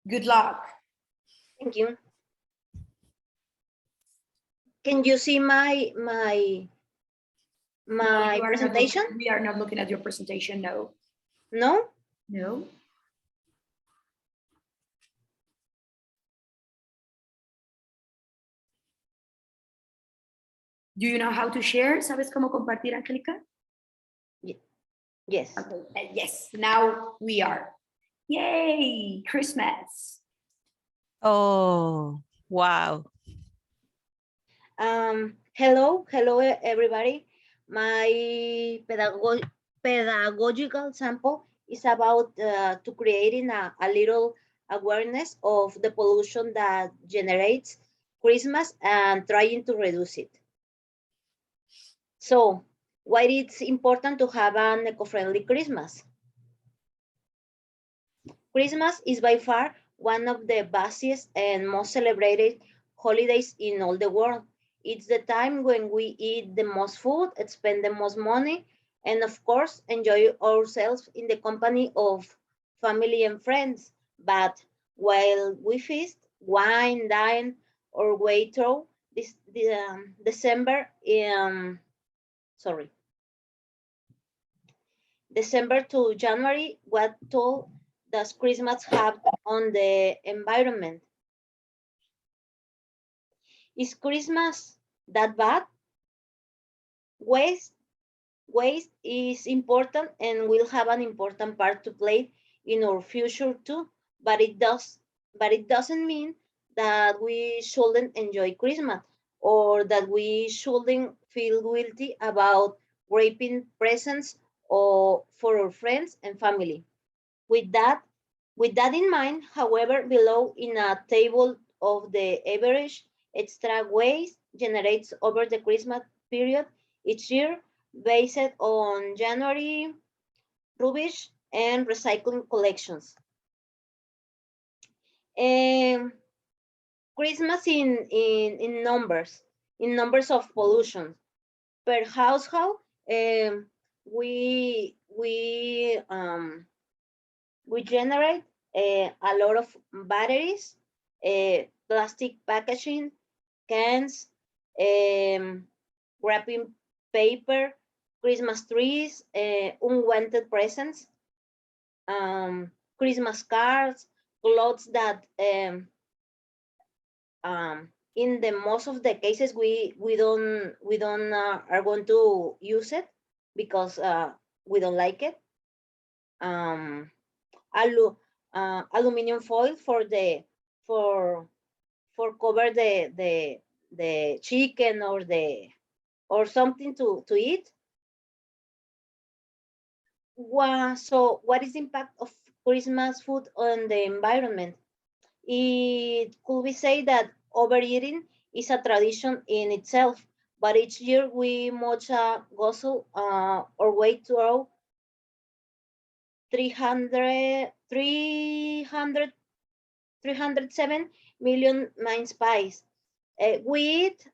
Good luck. Thank you. Can you see my No, presentation? we are not looking at your presentation. No. No? No. Do you know how to share? ¿Sabes cómo compartir, Angélica? Yes. Okay. Yes, now we are. Yay, Christmas. Oh, wow. Hello, everybody. My pedagogical sample is about to creating a little awareness of the pollution that generates Christmas and trying to reduce it. So, why it's important to have an eco-friendly Christmas? Christmas is by far one of the busiest and most celebrated holidays in all the world. It's the time when we eat the most food, spend the most money, and of course, enjoy ourselves in the company of family and friends. But while we feast, wine, dine, or wait through December, December to January, what toll does Christmas have on the environment? Is Christmas that bad? Waste is important and will have an important part to play in our future too, but it doesn't mean that we shouldn't enjoy Christmas or that we shouldn't feel guilty about wrapping presents or for our friends and family. With that in mind, however, below in a table of the average extra waste generates over the Christmas period each year based on January rubbish and recycling collections. Christmas in numbers of pollution per household. We generate a lot of batteries, plastic packaging, cans, wrapping paper, Christmas trees, unwanted presents, Christmas cards, clothes that in the most of the cases we don't are going to use it because we don't like it. Aluminum foil for cover the chicken or something to eat. So what is the impact of Christmas food on the environment? It could be said that overeating is a tradition in itself, but each year we much guzzle or wait to 307 million mince pies. We eat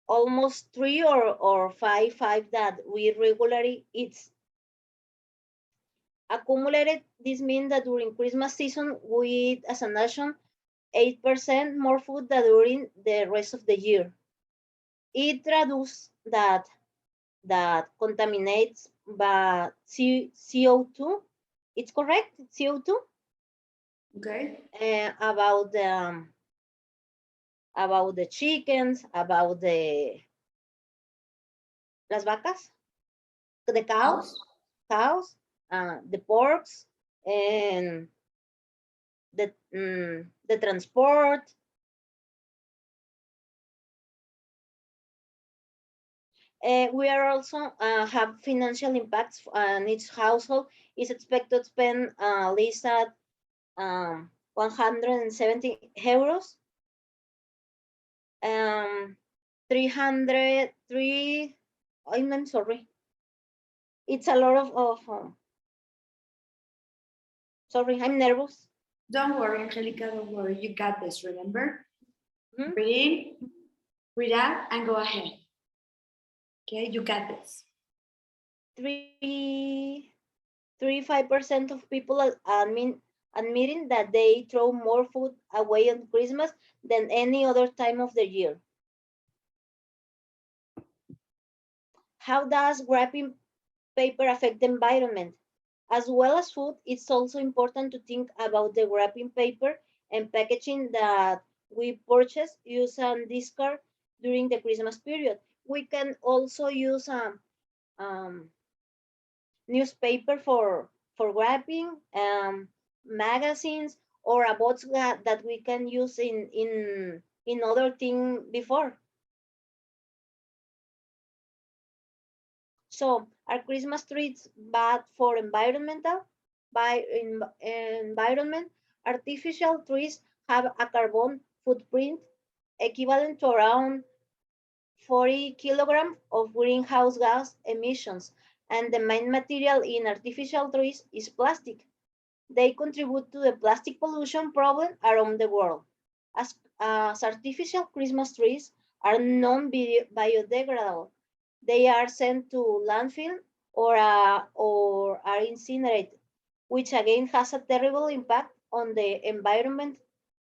almost 3 or 5 that we regularly eat. Accumulated, this means that during Christmas season, we eat as a nation 8% more food than during the rest of the year. It reduces that contaminates by CO2. It's correct, CO2? Okay. About the chickens, about las vacas, the cows, the porks, and the transport. We are also have financial impacts, and each household is expected to spend at least at 170 euros. 303. I'm sorry. It's a lot of sorry, I'm nervous. Don't worry, Angelica, don't worry. You got this, remember? Mm-hmm. Breathe in, breathe out, and go ahead. Okay, you got this. 35% of people admit admitting that they throw more food away on Christmas than any other time of the year. How does wrapping paper affect the environment? As well as food, it's also important to think about the wrapping paper and packaging that we purchase, use, and discard during the Christmas period. We can also use um, newspaper for wrapping, magazines, or a box that we can use in other thing before. So are Christmas trees bad for environment? Artificial trees have a carbon footprint equivalent to around 40 kilograms of greenhouse gas emissions, and the main material in artificial trees is plastic. They contribute to the plastic pollution problem around the world. As artificial Christmas trees are non-biodegradable, they are sent to landfill or are incinerated, which again has a terrible impact on the environment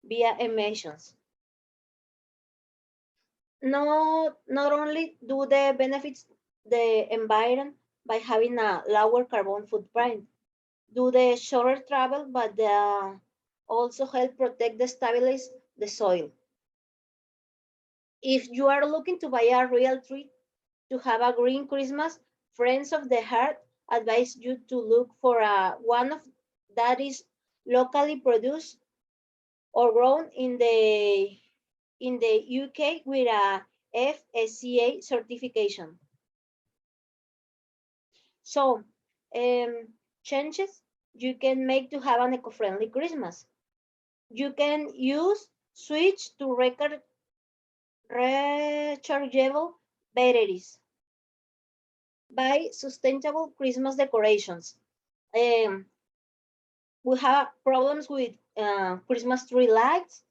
via emissions. Not only do they benefit the environment by having a lower carbon footprint, do the shorter travel, but also help protect the stabilize the soil. If you are looking to buy a real tree to have a green Christmas, Friends of the Heart advise you to look for one that is locally produced or grown in the UK with a FSCA certification. So, changes you can make to have an eco-friendly Christmas. You can switch to rechargeable batteries. Buy sustainable Christmas decorations. We have problems with Christmas tree lights,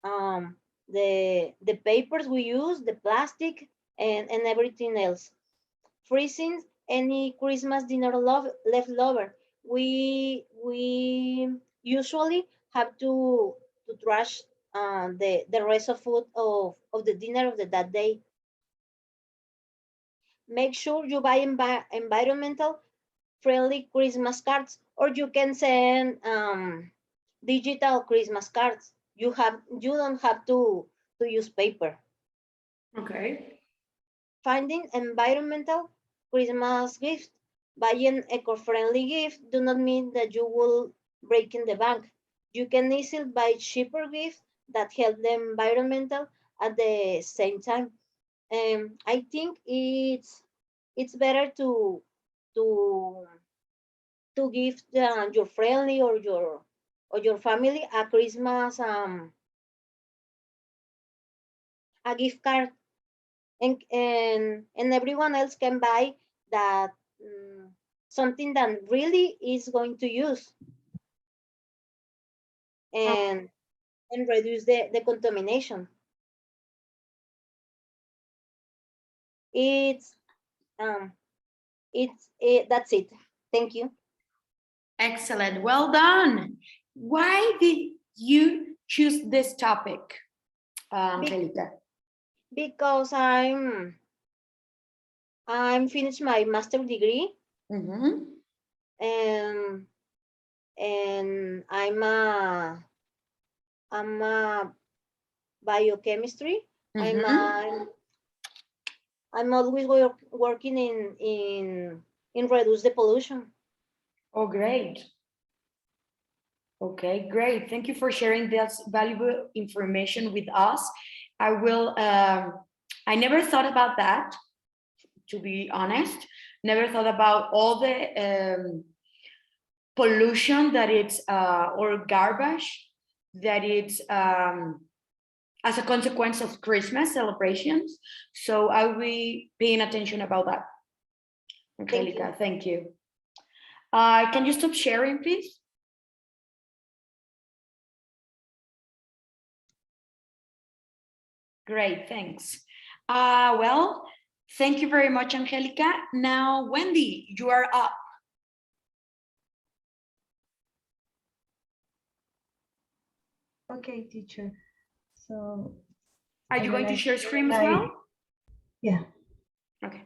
the papers we use, the plastic, and everything else. Freezing any Christmas dinner leftover. We usually have to trash the rest of food of the dinner of that day. Make sure you buy environmental friendly Christmas cards, or you can send digital Christmas cards. You don't have to use paper. Okay. Finding environmental Christmas gifts. Buying eco-friendly gifts do not mean that you will break in the bank. You can easily buy cheaper gifts that help the environmental at the same time. I think it's better to give your friendly or your family a Christmas a gift card, and everyone else can buy that something that really is going to use and reduce the contamination. It's that's it. Thank you. Excellent. Well done. Why did you choose this topic, Angelica? Because I'm finished my master degree, and I'm a biochemistry. I'm always working in reduce the pollution. Oh, great. Okay, great. Thank you for sharing this valuable information with us. I will, I never thought about that, to be honest. Never thought about all the pollution that it's, or garbage that it's as a consequence of Christmas celebrations. So I will be paying attention about that. Angelica, thank you. Can you stop sharing, please? Great, thanks. Well, thank you very much, Angelica. Now, Wendy, you are up. Okay, teacher. So Are you going to share screen as well? Yeah. Okay.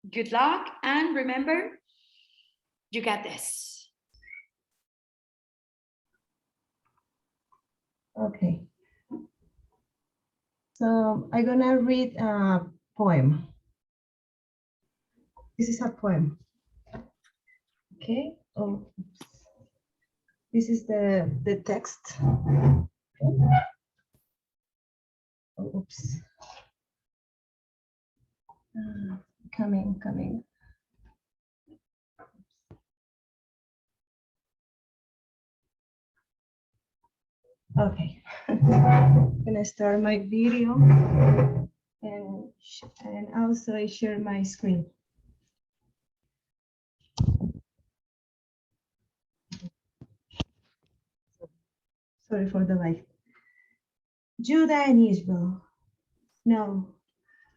Good luck, and remember, you got this. Okay. So I'm gonna read a poem. This is a poem. Okay. Oh, oops. This is the text. Okay. Oh, oops. Coming. Okay. I'm gonna start my video and also I share my screen. Sorry for the light. Judah and Israel, know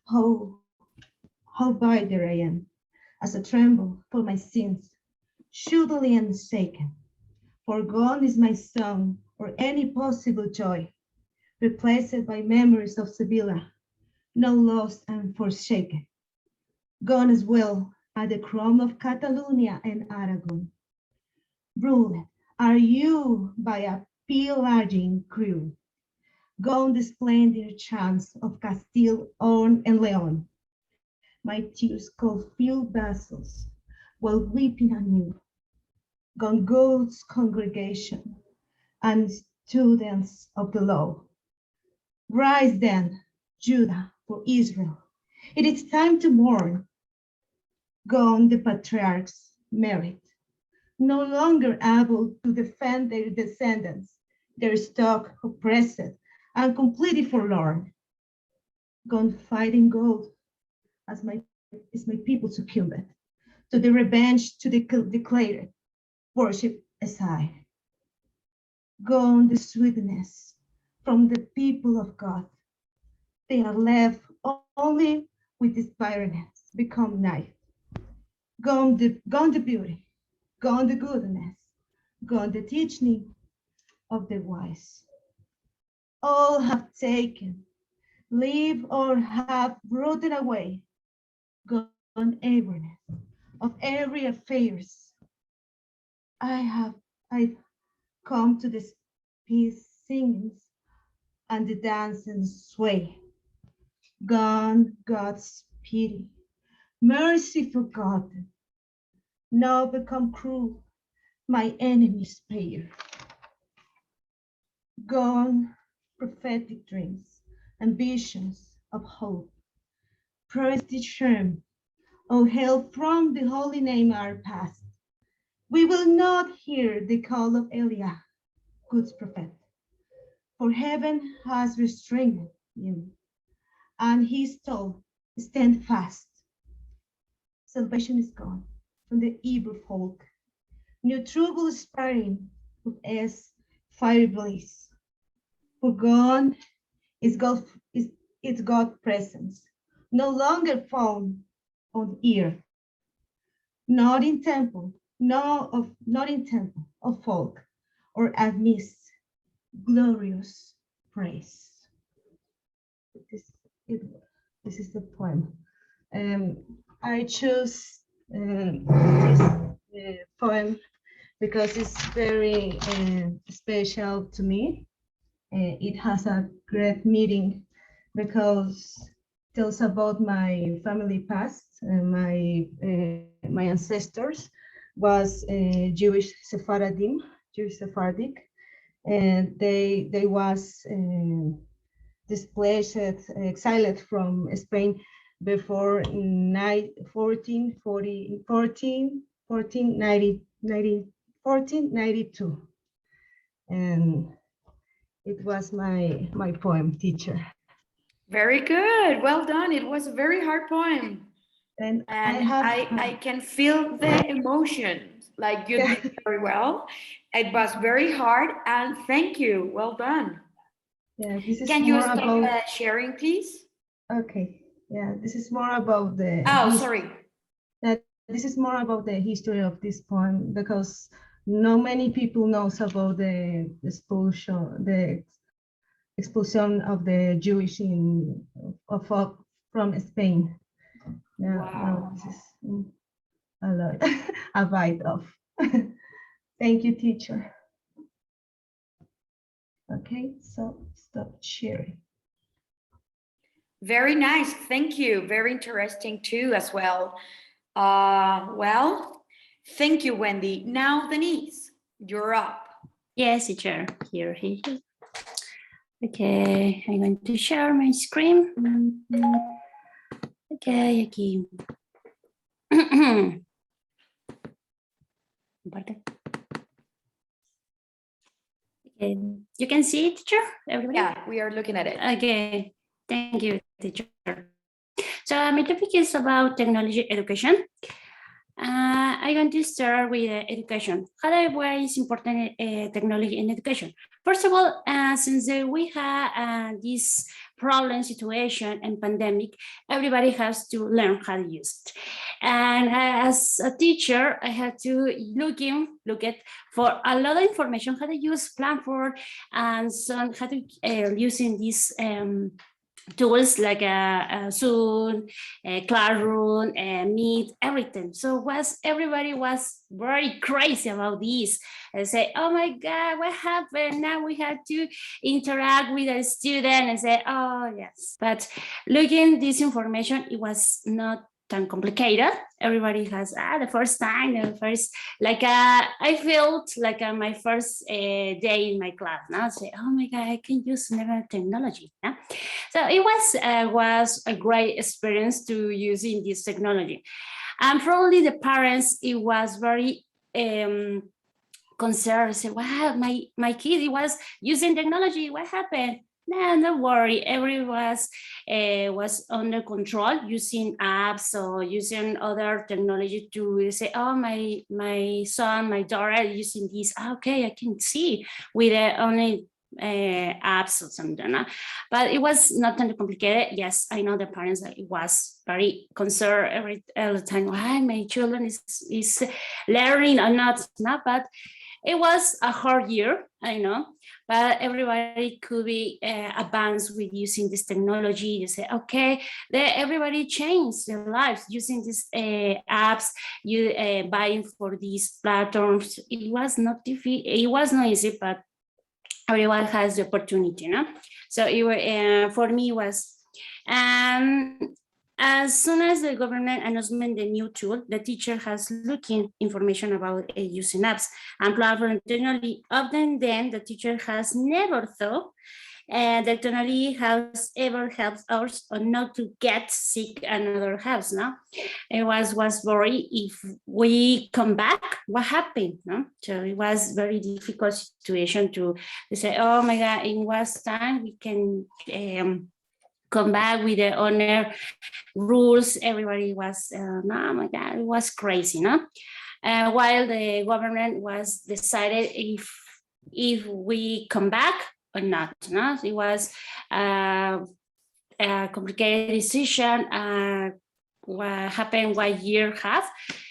how bitter I am, as I tremble for my sins, surely and shaken. For gone is my song, or any possible joy, replaced by memories of Sevilla, now lost and forsaken. Gone as well are the crown of Catalonia and Aragon. Ruled are you by a pillaging crew, gone the splendid chance of Castile, Orne, and Leon. My tears cold fill vessels while weeping anew. Gone God's congregation and students of the law. Rise then, Judah, for Israel. It is time to mourn. Gone the patriarchs' merit, no longer able to defend their descendants, their stock oppressed and completely forlorn. Gone fighting gold as my people succumbed to the revenge to declare worship aside. Gone the sweetness from the people of God. They are left only with this barrenness, become night. Gone the beauty, gone the goodness, gone the teaching of the wise. All have taken, leave or have rooted away, gone everyness of every affairs. I've come to this peace singings and the dance and sway. Gone God's pity, mercy forgotten, now become cruel, my enemy's payer. Gone prophetic dreams and visions of hope. Praise the charm, O hail from the holy name are past. We will not hear the call of Eliah, good prophet, for heaven has restrained him, and he told, stand fast. Salvation is gone from the evil folk. New trouble sparring with as fire blaze. For gone is God presence, no longer found on earth, not in temple, not in temple of folk, or amidst glorious praise. This, it, this is the poem. I chose this poem because it's very special to me. It has a great meaning because it tells about my family past. My ancestors was Jewish Sephardic, and they was displaced, exiled from Spain before 1492. And it was my poem, teacher. Very good. Well done. It was a very hard poem. And I can feel the emotions, like you did very well. It was very hard, and thank you. Well done. Yeah, this is Can you more stop about sharing, please? okay. Yeah, this is more about the Oh, sorry. this is more about the history of this poem because not many people knows about the expulsion of the Jewish from Spain. Now, Wow. this is a lot, a bite of. Thank you, teacher. Okay, so stop sharing. Very nice. Thank you. Very interesting too, as well. Well, thank you, Wendy. Now, Denise, you're up. Yes, teacher. Here. Okay, I'm going to share my screen. Okay, aquí. Comparte. Okay, you can see it, teacher? Everybody? Yeah, we are looking at it. Okay, thank you, teacher. So my topic is about technology education. I'm going to start with education. Why is important technology in education? First of all, since we have this problem situation and pandemic, everybody has to learn how to use it. And as a teacher, I had to look at for a lot of information how to use platform and so how to using these tools like Zoom, Classroom, Meet, everything. So everybody was very crazy about this. And say, oh my God, what happened? Now we have to interact with a student and say, oh yes. But looking this information, it was not tan complicated. Everybody has the first time, I felt like my first day in my class. Now say, oh my God, I can use never technology. Yeah? So it was a great experience to using this technology, and probably the parents, it was very concerned. Say, wow, my kid, he was using technology. What happened? No, don't worry. Everyone was under control using apps or using other technology to say, oh, my son, my daughter using this. Okay, I can see with only apps or something. But it was not that complicated. Yes, I know the parents that it was very concerned all the time. Why my children is learning or not? But it was a hard year, I know, but everybody could be advanced with using this technology. You say, okay, everybody changed their lives using these apps, buying for these platforms. It was not easy, but everyone has the opportunity, no? So for me it was, as soon as the government announcement the new tool, the teacher has looking information about using apps and platform technology. Often then the teacher has never thought that technology has ever helped us or not to get sick another house. No, it was worry if we come back, what happened? No, so it was very difficult situation to say, oh my God, in what time we can come back with the owner rules. Everybody was, oh my God, it was crazy, no? While the government was decided if we come back or not, no? It was a complicated decision. What happened 1 year and a half,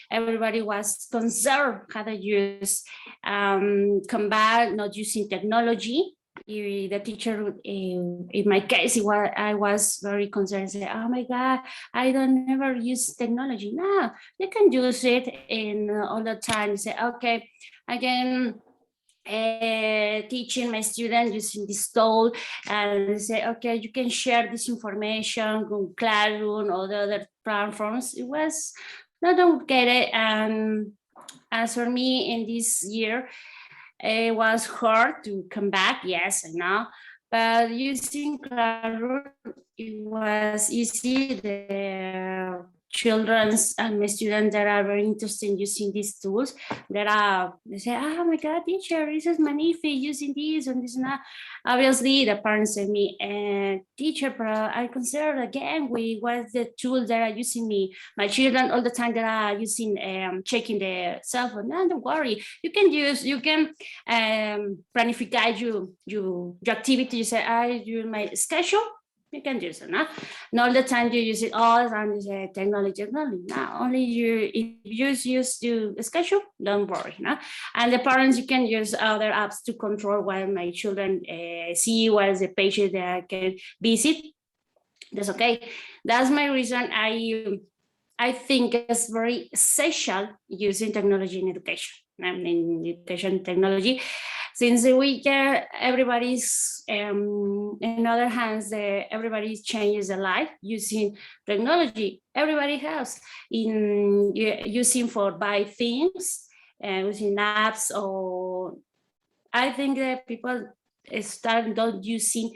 everybody was concerned how to use, come back, not using technology. The teacher, in my case, I was very concerned. Say, oh my God, I don't never use technology. No, you can use it in all the time. Say, okay, I can teaching my students using this tool, and say, okay, you can share this information on Classroom or the other platforms. It was not complicated, and as for me in this year, it was hard to come back, yes, I know, but using Classroom, it was easy. The children's and my students that are very interested in using these tools, they say, oh my God, teacher, this is magnificent using this and this and that. Obviously, the parents say me, teacher, but I consider again, what's the tool that are using my children all the time that are using, checking the cell phone. No, don't worry, you can planify your activity. You say, I do my schedule, you can use it. No? Not all the time you use it, all the time you say technology. No, only you, if you use to schedule, don't worry. No? And the parents, you can use other apps to control what my children see, what is the page that I can visit. That's okay. That's my reason I think it's very essential using technology in education. I mean, education technology, since we can, everybody's, in other hands, everybody changes their life using technology. Everybody has in using for buy things, using apps, or I think that people start not using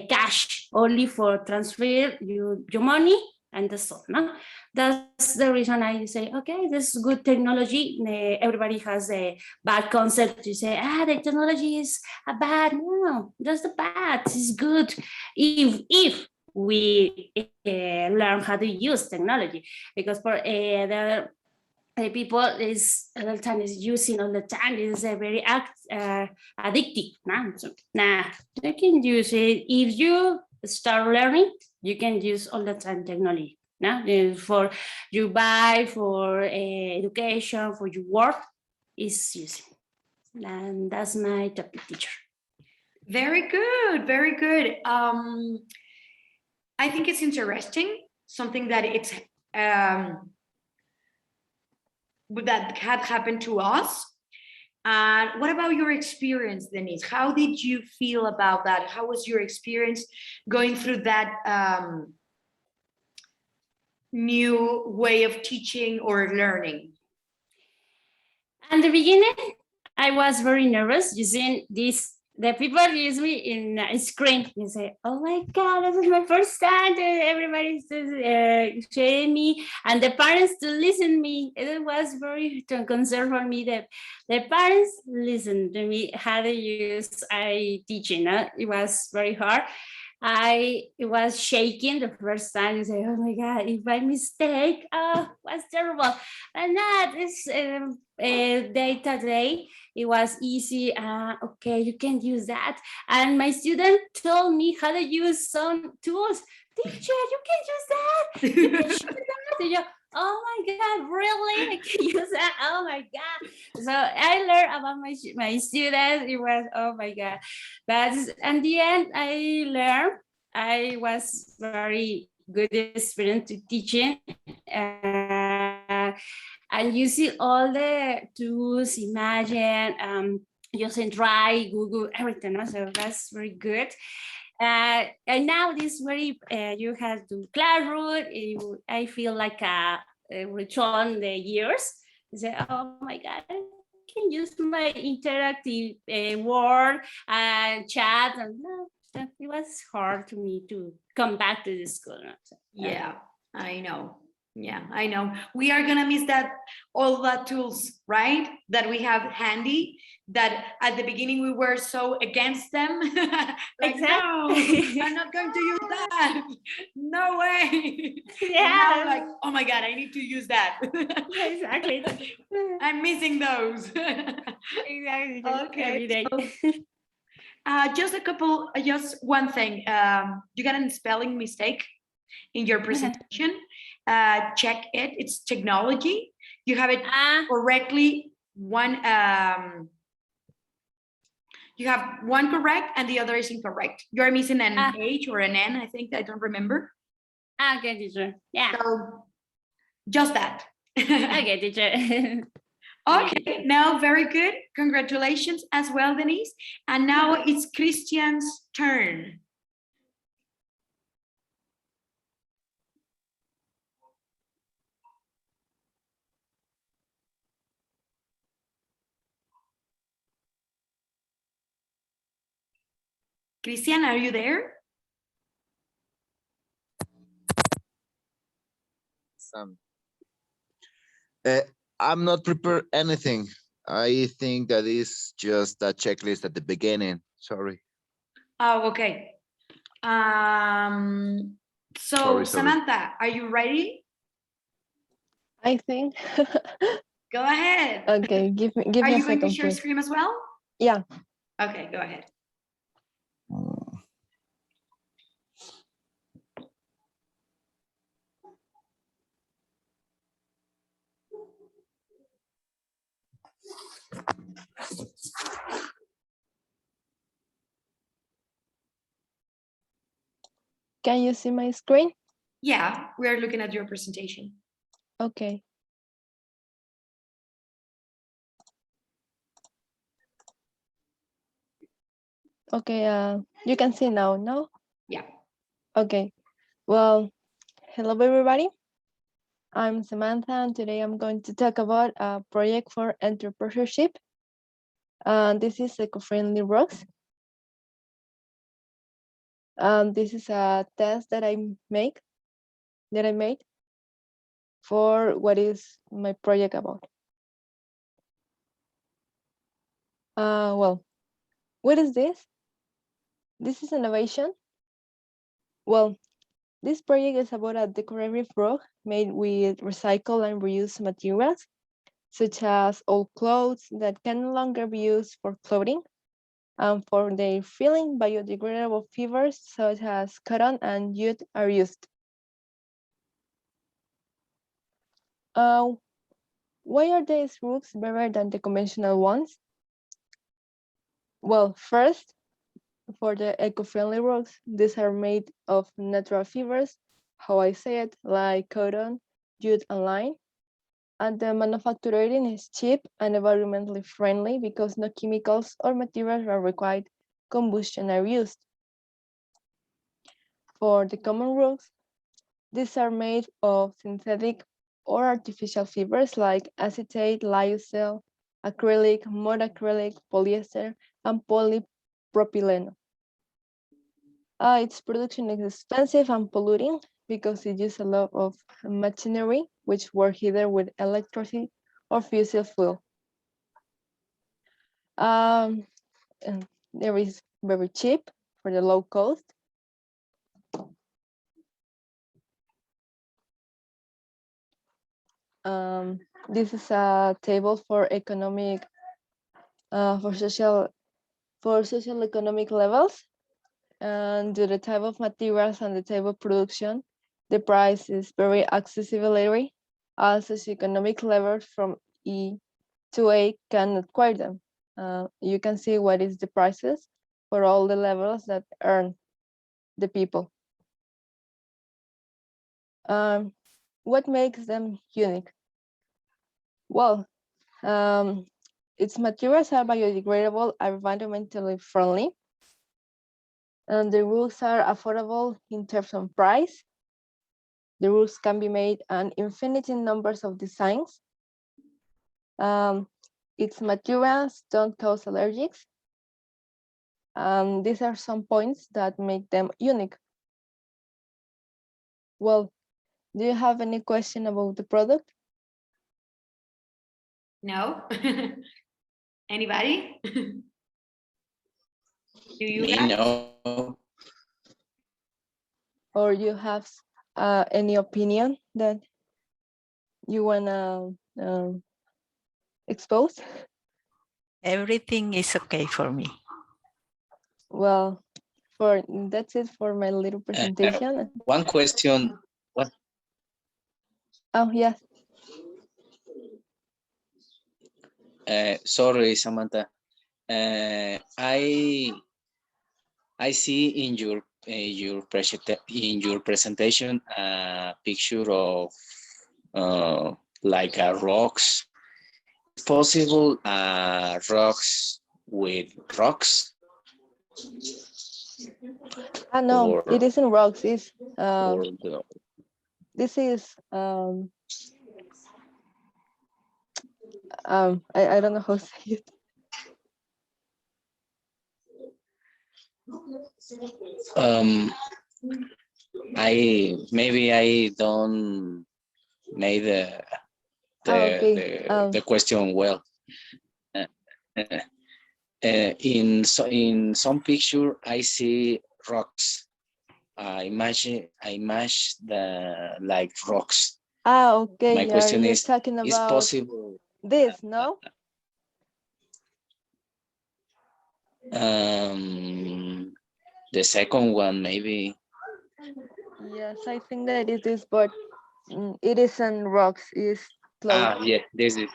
cash, only for transfer your money, and that's all. No? That's the reason I say, okay, this is good technology. Everybody has a bad concept to say, the technology is a bad. No, that's the bad. It's good if we learn how to use technology, because for the people is all the time is using all the time is a very addictive. So, you can use it if you start learning. You can use all the time technology. For you buy, for education, for your work, is using. And that's my topic, teacher. Very good, very good. I think it's interesting, something that it's that had happened to us. And what about your experience, Denise? How did you feel about that? How was your experience going through that new way of teaching or learning? At the beginning, I was very nervous using this. The people use me in a screen. You say, "Oh my God, this is my first time." Everybody's showing me, and the parents to listen me. It was very concern for me that the parents listen to me how to use teaching. It was very hard. I was shaking the first time. You say, "Oh my God, if I mistake, was terrible." And not this day to day. It was easy. Okay, you can use that. And my student told me how to use some tools. Teacher, you can use that. You can use that. Oh my God, really? I can use that. Oh my God. So I learned about my students. It was, oh my God. But in the end, I learned. I was very good experience to teaching. And using all the tools, Imagine, using Drive, Google, everything. So that's very good. And now this very, you have to classroom. I feel like a return the years. You say, oh my God, I can use my interactive word and chat. And it was hard to me to come back to the school. So, yeah, I know. Yeah, I know. We are gonna miss that, all the tools, right? That we have handy, that at the beginning we were so against them. Like, exactly. no, I'm not going to use that. No way. Yeah. Now, like, oh my God, I need to use that. Exactly. I'm missing those. Exactly. Okay. Every day. Just one thing. You got a spelling mistake in your presentation. Check it. It's technology. You have it correctly. You have one correct and the other is incorrect. You're missing an H or an N, I think. I don't remember. Okay, teacher. Yeah. So just that. Okay, teacher. Okay, now very good. Congratulations as well, Denise. And now it's Christian's turn. Christian, are you there? I'm not prepared anything. I think that is just a checklist at the beginning. Sorry. Oh, okay. So Sorry. Samantha, are you ready? I think. Go ahead. Okay, give me a second. Are you going to share please. screen as well? Yeah. Okay, go ahead. Can you see my screen? Yeah, we are looking at your presentation. Okay. Okay, you can see now, no? Yeah. Okay. Well, hello everybody. I'm Samantha, and today I'm going to talk about a project for entrepreneurship. This is eco-friendly rocks. This is a test that I made for what is my project about. Well, what is this? This is innovation. Well, this project is about a decorative rug made with recycled and reused materials, such as old clothes that can no longer be used for clothing, and for their filling, biodegradable fibers such as cotton and jute are used. Why are these rugs better than the conventional ones? Well, first, for the eco-friendly rugs, these are made of natural fibers, how I say it, like cotton, jute, and linen. And the manufacturing is cheap and environmentally friendly because no chemicals or materials are required. Combustion are used. For the common rugs, these are made of synthetic or artificial fibers like acetate, lyocell, acrylic, mud acrylic, polyester, and polypropylene. Its production is expensive and polluting because it uses a lot of machinery, which work either with electricity or fossil fuel. And there is very cheap for the low cost. This is a table for economic, for social economic levels, and to the type of materials and the type of production, the price is very accessible area. Socioeconomic levels from E to A can acquire them. You can see what is the prices for all the levels that earn the people. What makes them unique? Well, its materials are biodegradable, are environmentally friendly, and the rules are affordable in terms of price. The rules can be made an infinite numbers of designs. Its materials don't cause allergies. These are some points that make them unique. Well, do you have any question about the product? No? Anybody? Do you Me, guys? no. Or you have any opinion that you wanna expose? Everything is okay for me. Well, that's it for my little presentation. One question. What? Oh, yes. Sorry, Samantha. I see in your presentation a picture of like a rocks. Is possible rocks with rocks? No, it isn't rocks. It's Or the, this is I don't know how to say it. maybe I don't made Okay. the question well. In some picture I see rocks. I imagine the like rocks. Okay. My question You're is talking about possible this, no? the second one maybe? Yes, I think that it is, but it isn't rocks. It's close. Yeah, this is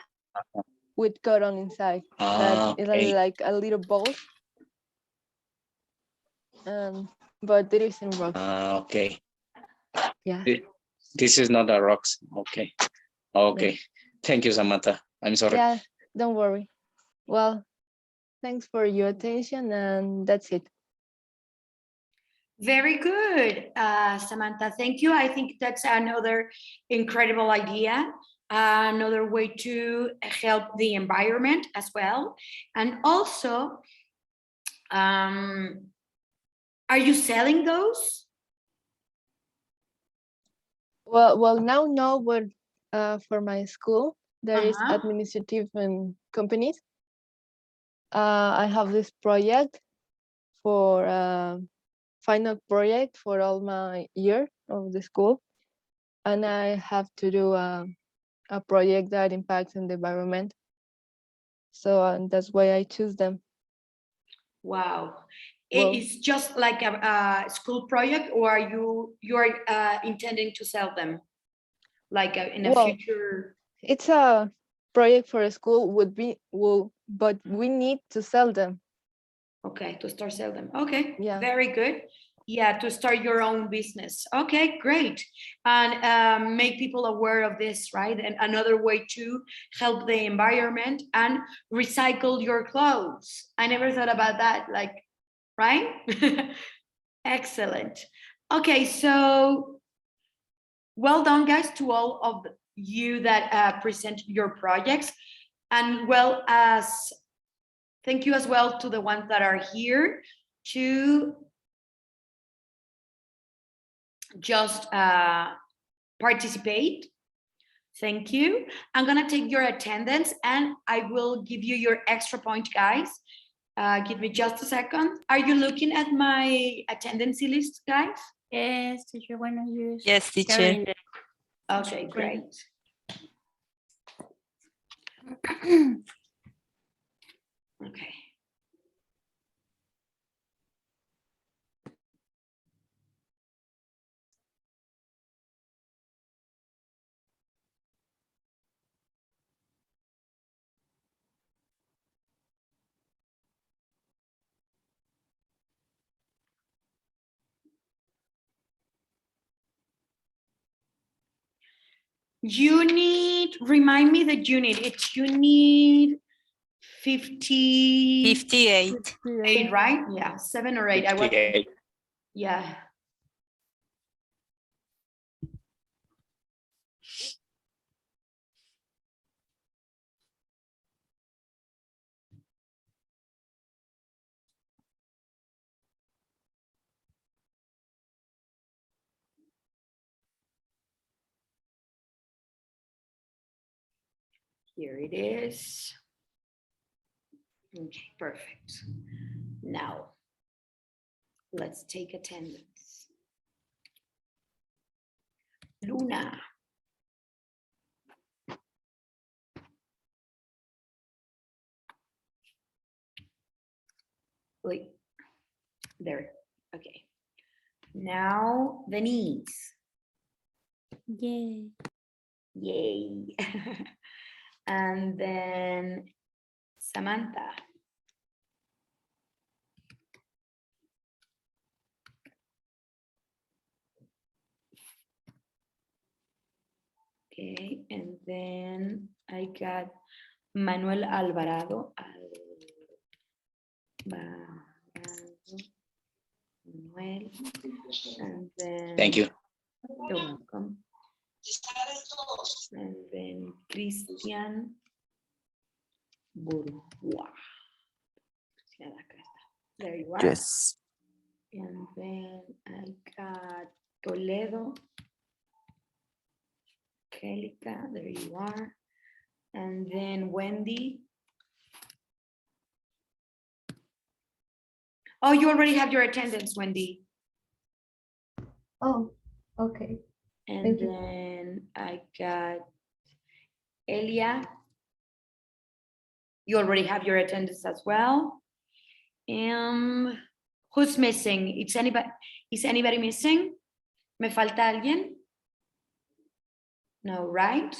with cotton inside. Ah, That is okay. like a little ball. But it isn't rocks. Ah, okay. Yeah. This is not a rocks. Okay. Okay. Thank you, Samantha. I'm sorry. Yeah, don't worry. Well, thanks for your attention, and that's it. Very good, Samantha. Thank you. I think that's another incredible idea, another way to help the environment as well. And also, are you selling those? Well, now no, but for my school, there is Uh-huh. administrative and companies. I have this project for final project for all my year of the school, and I have to do a project that impacts on the environment. So that's why I choose them. Wow. Well, It's just like a school project, or are you're intending to sell them like in a well, future? it's a project for a school but we need to sell them. Okay, to start sell them. Okay, Yeah. very good. Yeah, to start your own business. Okay, great. And make people aware of this, right? And another way to help the environment and recycle your clothes. I never thought about that, like, right? Excellent. Okay, so well done, guys, to all of you that present your projects. And well, thank you as well to the ones that are here to just participate. Thank you. I'm gonna take your attendance and I will give you your extra point, guys. Give me just a second. Are you looking at my attendance list, guys? Yes, teacher, when I use. Yes, teacher. calendar. Okay, great. Okay. You need, remind me that you need, it's you need 58, 58. right? Yeah, 7 or 8. I was, 58. yeah. Here it is. Okay, perfect. Now, let's take attendance. Luna. Wait, there, okay. Now, Denise. Yay. Yay. And then Samantha. Okay, and then I got Manuel Alvarado. Manuel. And then. Thank you. You're welcome. And then Christian Bourgois. There you are. Yes. And then I got Toledo. Angelica, there you are. And then Wendy. Oh, you already have your attendance, Wendy. Oh, okay. And Thank you. then I got Elia. You already have your attendance as well. Who's missing? Is anybody missing? ¿Me falta alguien? No, right?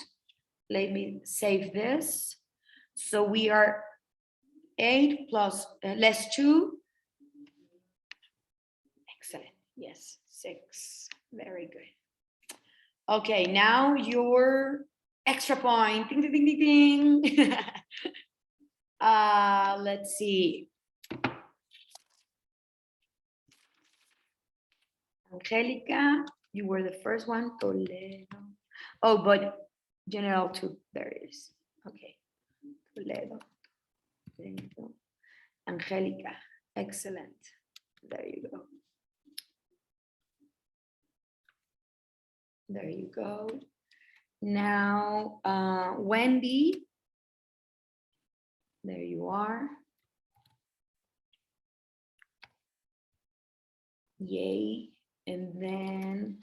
Let me save this. So we are 8 plus less 2. Excellent. Yes, 6. Very good. Okay, now your extra point. Ding, ding, ding, ding, ding. Let's see. Angelica, you were the first one. Toledo. Oh, but general too. There it is. Okay. Toledo. Toledo. Angelica. Excellent. There you go. There you go. Now, Wendy. There you are. Yay. And then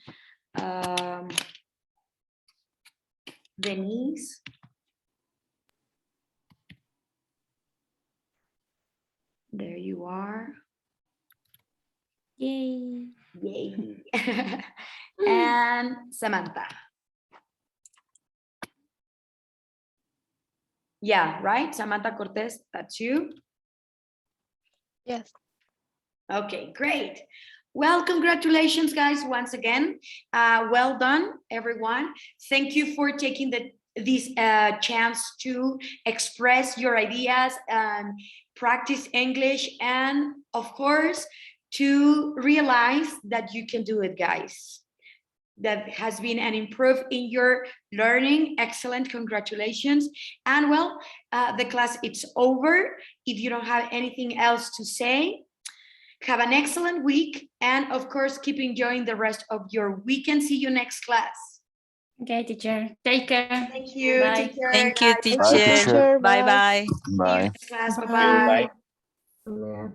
Denise. There you are. Yay. Yay. And Samantha. Yeah, right? Samantha Cortez, that's you. Yes. Okay, great. Well, congratulations, guys, once again. Well done, everyone. Thank you for taking this chance to express your ideas and practice English, and of course, to realize that you can do it, guys. That has been an improve in your learning. Excellent, congratulations. And well, the class, it's over. If you don't have anything else to say, have an excellent week, and of course, keep enjoying the rest of your weekend. See you next class. Okay, teacher. Take care. Thank you, Bye. teacher. Thank you, Bye. teacher. Teacher, Bye bye. See you Bye. next class. Bye. Bye-bye. Bye. Yeah.